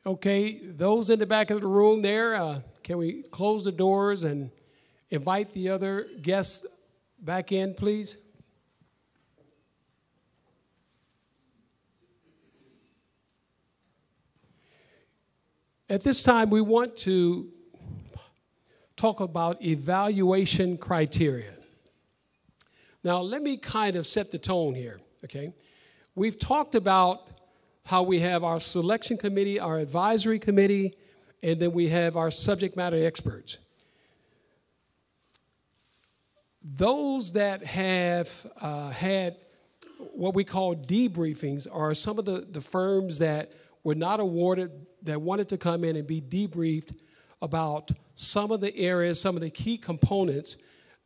Okay, those in the back of the room there, can we close the doors and invite the other guests back in, please? At this time, we want to talk about evaluation criteria. Now, let me kind of set the tone here, okay? We've talked about how we have our selection committee, our advisory committee, and then we have our subject matter experts. Those that have had what we call debriefings are some of the firms that were not awarded, that wanted to come in and be debriefed about some of the areas, some of the key components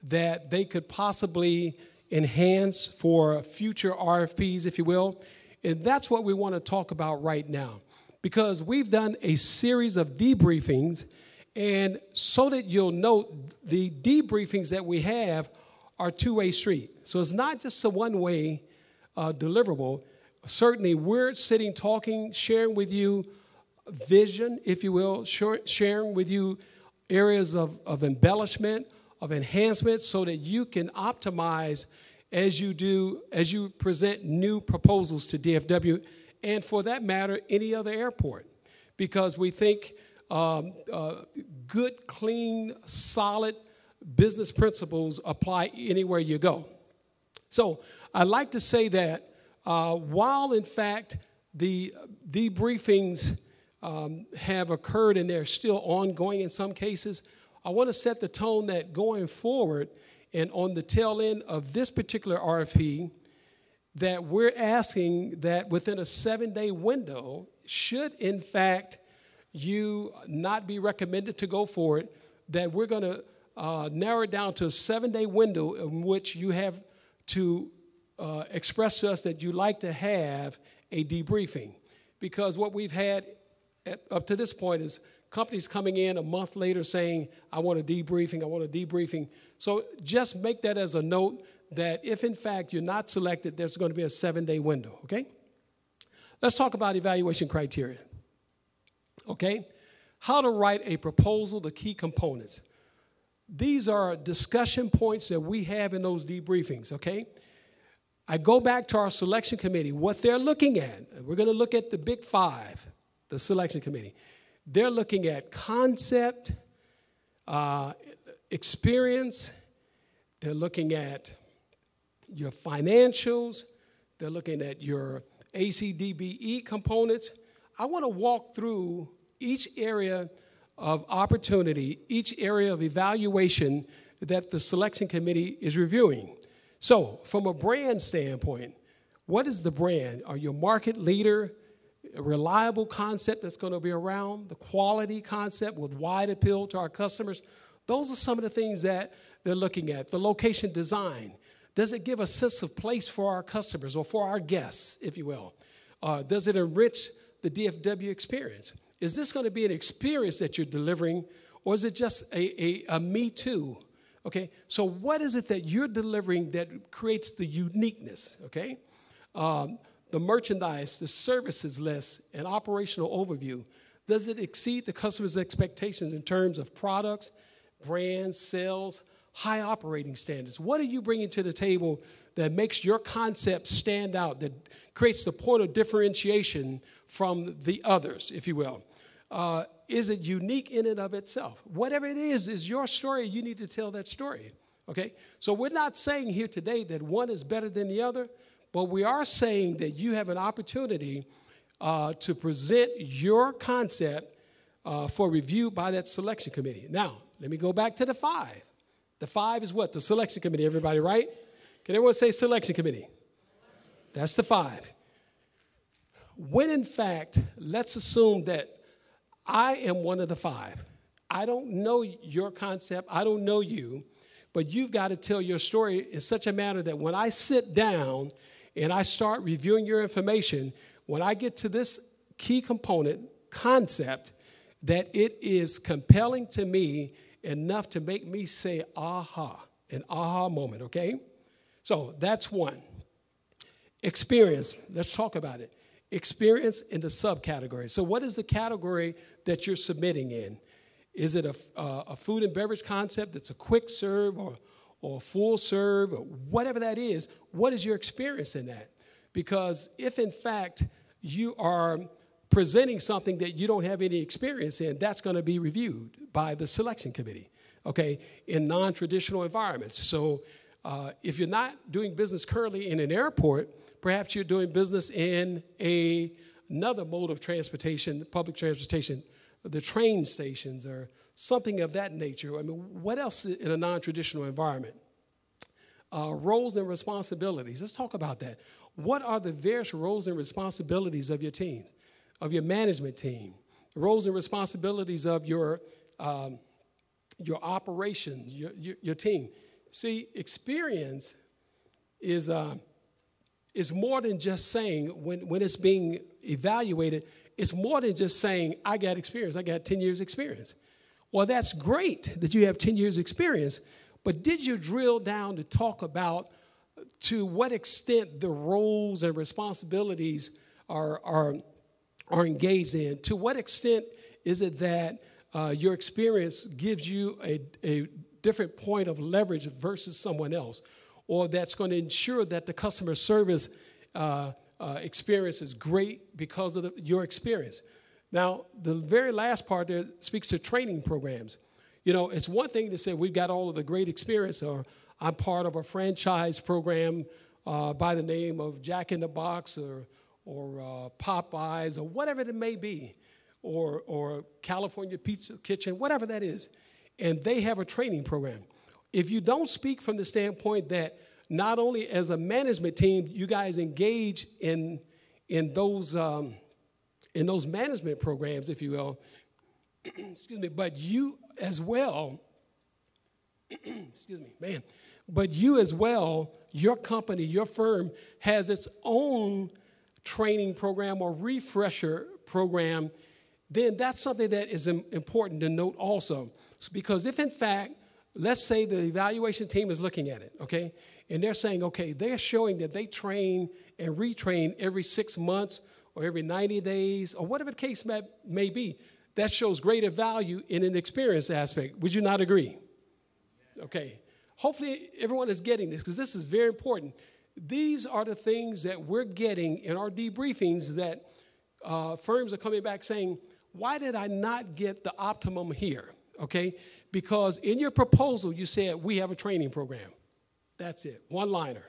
that they could possibly enhance for future RFPs, if you will. And that's what we want to talk about right now, because we've done a series of debriefings, and so that you'll note, the debriefings that we have are two-way street. So it's not just a one-way deliverable. Certainly, we're sitting, talking, sharing with you vision, if you will, sharing with you areas of embellishment, of enhancement, so that you can optimize as you present new proposals to DFW, and for that matter, any other airport, because we think good, clean, solid business principles apply anywhere you go. So I'd like to say that while, in fact, the debriefings have occurred and they're still ongoing in some cases, I want to set the tone that going forward and on the tail end of this particular RFP, that we're asking that within a 7-day window, should in fact you not be recommended to go for it, that we're going to narrow it down to a 7-day window in which you have to express to us that you like to have a debriefing. Because what we've had up to this point is companies coming in a month later saying, I want a debriefing, I want a debriefing. So just make that as a note that if, in fact, you're not selected, there's going to be a 7-day window, okay? Let's talk about evaluation criteria, okay? How to write a proposal, the key components. These are discussion points that we have in those debriefings, okay? I go back to our selection committee, what they're looking at. We're going to look at the big five, the selection committee. They're looking at concept, experience. They're looking at your financials. They're looking at your ACDBE components. I want to walk through each area of opportunity, each area of evaluation that the selection committee is reviewing. So from a brand standpoint, what is the brand? Are you a market leader? A reliable concept that's going to be around, the quality concept with wide appeal to our customers. Those are some of the things that they're looking at. The location design. Does it give a sense of place for our customers or for our guests, if you will? Does it enrich the DFW experience? Is this going to be an experience that you're delivering, or is it just a me too? Okay, so what is it that you're delivering that creates the uniqueness, okay? The merchandise, the services list, and operational overview. Does it exceed the customer's expectations in terms of products, brands, sales, high operating standards? What are you bringing to the table that makes your concept stand out, that creates the point of differentiation from the others, if you will? Is it unique in and of itself? Whatever it is your story. You need to tell that story, okay? So we're not saying here today that one is better than the other, but we are saying that you have an opportunity to present your concept for review by that selection committee. Now, let me go back to the five. The five is what? The selection committee, everybody, right? Can everyone say selection committee? That's the five. When, in fact, let's assume that I am one of the five. I don't know your concept. I don't know you. But you've got to tell your story in such a manner that when I sit down and I start reviewing your information, when I get to this key component, concept, that it is compelling to me enough to make me say, aha, an aha moment, okay? So that's one. Experience, let's talk about it. experience in the subcategory. So what is the category that you're submitting in? Is it a food and beverage concept that's a quick serve or full serve, or whatever that is? What is your experience in that? Because if, in fact, you are presenting something that you don't have any experience in, that's going to be reviewed by the selection committee, okay, in non-traditional environments. So if you're not doing business currently in an airport, perhaps you're doing business in another mode of transportation, public transportation, the train stations or something of that nature. I mean, what else in a non-traditional environment? Roles and responsibilities. Let's talk about that. What are the various roles and responsibilities of your team, of your management team? The roles and responsibilities of your operations, your team. See, experience is more than just saying, when it's being evaluated, it's more than just saying, I got experience, I got 10 years experience. Well, that's great that you have 10 years experience, but did you drill down to talk about to what extent the roles and responsibilities are engaged in? To what extent is it that your experience gives you a different point of leverage versus someone else, or that's going to ensure that the customer service experience is great because of your experience? Now, the very last part there speaks to training programs. You know, it's one thing to say we've got all of the great experience, or I'm part of a franchise program by the name of Jack in the Box or Popeyes or whatever it may be, or California Pizza Kitchen, whatever that is, and they have a training program. If you don't speak from the standpoint that not only as a management team you guys engage in those management programs, if you will, excuse me, but you as well, excuse me, man, but you as well, your company, your firm has its own training program or refresher program, then that's something that is important to note also. Because if in fact, let's say the evaluation team is looking at it, okay, and they're saying, okay, they're showing that they train and retrain every 6 months or every 90 days or whatever the case may be, that shows greater value in an experience aspect. Would you not agree? Okay. Hopefully everyone is getting this, because this is very important. These are the things that we're getting in our debriefings that firms are coming back saying, why did I not get the optimum here? Okay, because in your proposal you said we have a training program. That's it, one-liner.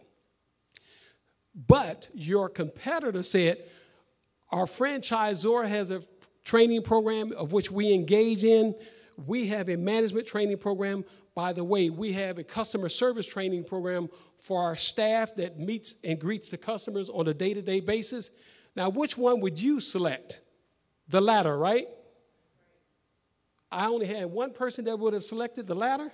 But your competitor said our franchisor has a training program of which we engage in. We have a management training program. By the way, we have a customer service training program for our staff that meets and greets the customers on a day-to-day basis. Now, which one would you select? The latter, right? I only had one person that would have selected the latter.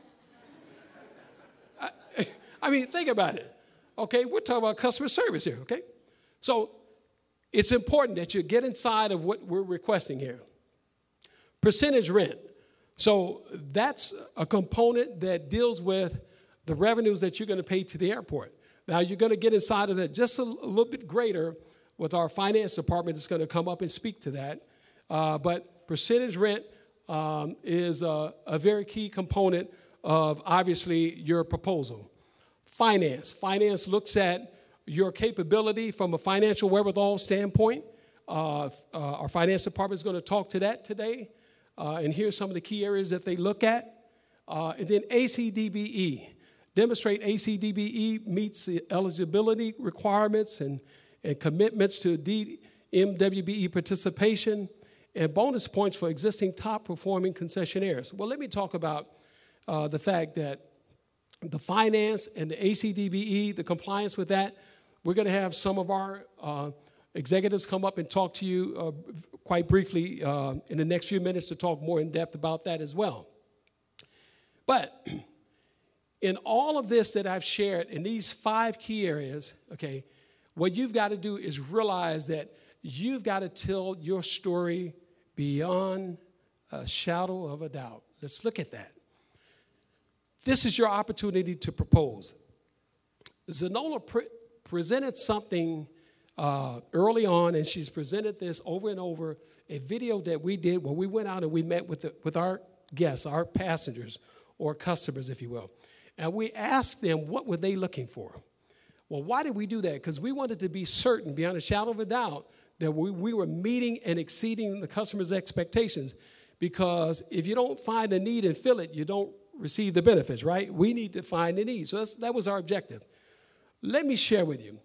I mean, think about it. Okay, we're talking about customer service here, okay? So it's important that you get inside of what we're requesting here. Percentage rent. So that's a component that deals with the revenues that you're going to pay to the airport. Now, you're going to get inside of that just a little bit greater with our finance department that's going to come up and speak to that. But percentage rent is a very key component of, obviously, your proposal. Finance. Finance looks at your capability from a financial wherewithal standpoint. Our finance department is going to talk to that today. And here's some of the key areas that they look at. And then ACDBE. Demonstrate ACDBE meets the eligibility requirements and commitments to DMWBE participation and bonus points for existing top-performing concessionaires. Well, let me talk about the fact that the finance and the ACDBE, the compliance with that, we're going to have some of our executives come up and talk to you quite briefly in the next few minutes to talk more in depth about that as well. But in all of this that I've shared in these 5 key areas, okay, what you've got to do is realize that you've got to tell your story beyond a shadow of a doubt. Let's look at that. This is your opportunity to propose. Zenola presented something early on, and she's presented this over and over, a video that we did where we went out and we met with our guests, our passengers, or customers, if you will. And we asked them, what were they looking for? Well, why did we do that? Because we wanted to be certain, beyond a shadow of a doubt, that we were meeting and exceeding the customer's expectations. Because if you don't find a need and fill it, you don't receive the benefits, right? We need to find the need. So that was our objective. Let me share with you.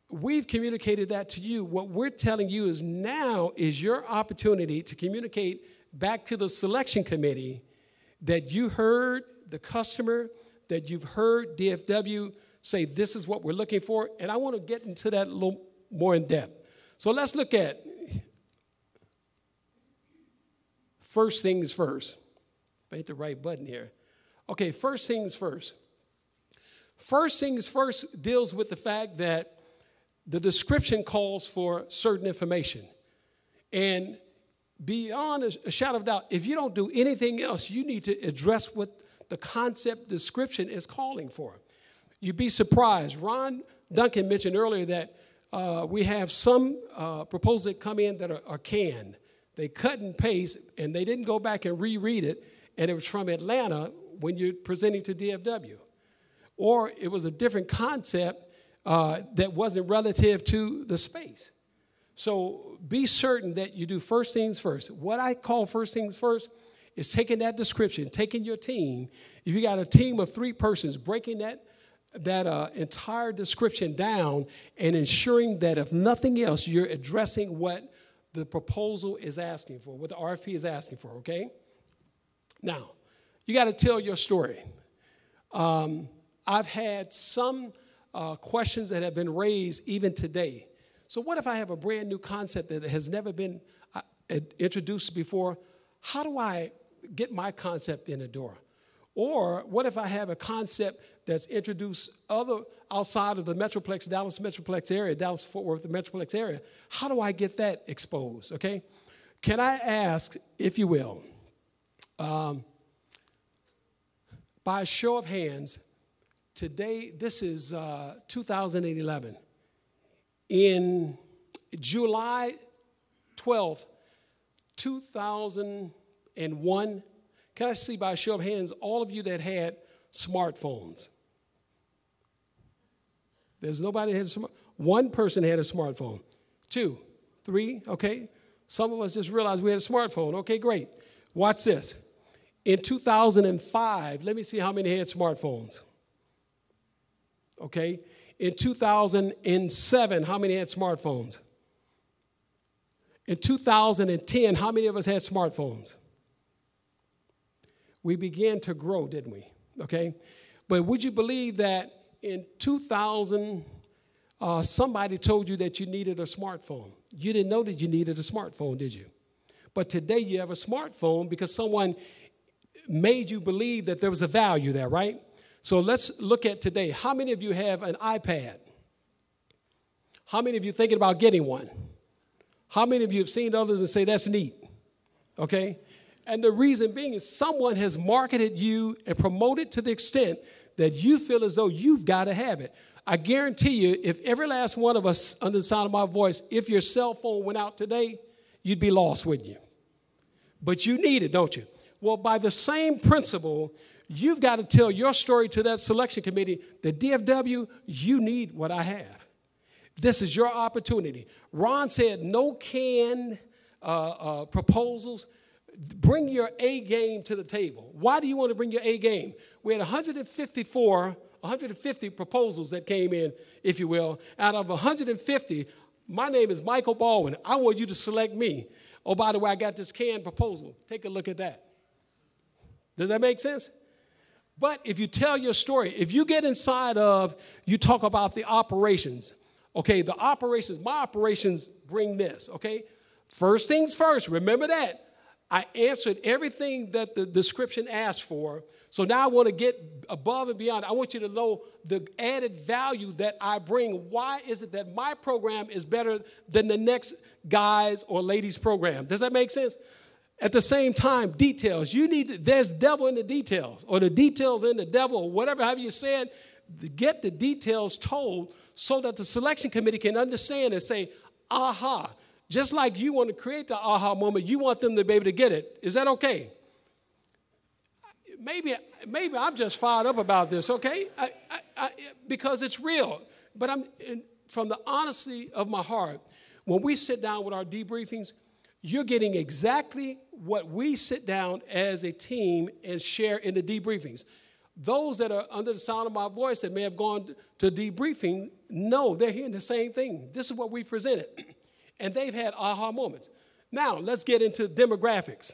We've communicated that to you. What we're telling you is now is your opportunity to communicate back to the selection committee that you heard the customer, that you've heard DFW say this is what we're looking for. And I want to get into that a little more in depth. So let's look at first things first. If I hit the right button here. Okay, first things first. First things first deals with the fact that the description calls for certain information. And beyond a shadow of doubt, if you don't do anything else, you need to address what the concept description is calling for. You'd be surprised. Ron Duncan mentioned earlier that we have some proposals that come in that are canned. They cut and paste, and they didn't go back and reread it, and it was from Atlanta when you're presenting to DFW. Or it was a different concept that wasn't relative to the space. So be certain that you do first things first. What I call first things first is taking that description, taking your team. If you got a team of 3 persons, breaking that entire description down and ensuring that if nothing else, you're addressing what the proposal is asking for, what the RFP is asking for, okay? Now, you got to tell your story. I've had some questions that have been raised even today. So what if I have a brand new concept that has never been introduced before? How do I get my concept in the door? Or what if I have a concept that's introduced outside of the Metroplex, Dallas Metroplex area, Dallas-Fort Worth, the Metroplex area? How do I get that exposed, okay? Can I ask, if you will, by a show of hands, today, this is 2011. In July 12th, 2001, can I see by a show of hands all of you that had smartphones? There's nobody that had a smartphone. One person had a smartphone. 2, 3, okay. Some of us just realized we had a smartphone. Okay, great. Watch this. In 2005, let me see how many had smartphones. Okay. In 2007, how many had smartphones? In 2010, how many of us had smartphones? We began to grow, didn't we? Okay. But would you believe that in 2000, somebody told you that you needed a smartphone? You didn't know that you needed a smartphone, did you? But today you have a smartphone because someone made you believe that there was a value there, right? So let's look at today. How many of you have an iPad? How many of you thinking about getting one? How many of you have seen others and say, that's neat? Okay? And the reason being is someone has marketed you and promoted to the extent that you feel as though you've got to have it. I guarantee you, if every last one of us under the sound of my voice, if your cell phone went out today, you'd be lost, wouldn't you? But you need it, don't you? Well, by the same principle, you've got to tell your story to that selection committee that DFW, you need what I have. This is your opportunity. Ron said no canned proposals. Bring your A game to the table. Why do you want to bring your A game? We had 150 proposals that came in, if you will. Out of 150, my name is Michael Baldwin. I want you to select me. Oh, by the way, I got this canned proposal. Take a look at that. Does that make sense? But if you tell your story, if you get inside of, you talk about the operations. Okay, the operations, my operations bring this, okay? First things first, remember that. I answered everything that the description asked for. So now I want to get above and beyond. I want you to know the added value that I bring. Why is it that my program is better than the next guy's or lady's program? Does that make sense? At the same time, details. There's devil in the details, or the details in the devil, or whatever, however you said, get the details told so that the selection committee can understand and say, aha. Just like you want to create the aha moment, you want them to be able to get it. Is that okay? Maybe I'm just fired up about this, okay? Because it's real. But from the honesty of my heart, when we sit down with our debriefings, you're getting exactly what we sit down as a team and share in the debriefings. Those that are under the sound of my voice that may have gone to debriefing, no, they're hearing the same thing. This is what we presented. And they've had aha moments. Now, let's get into demographics.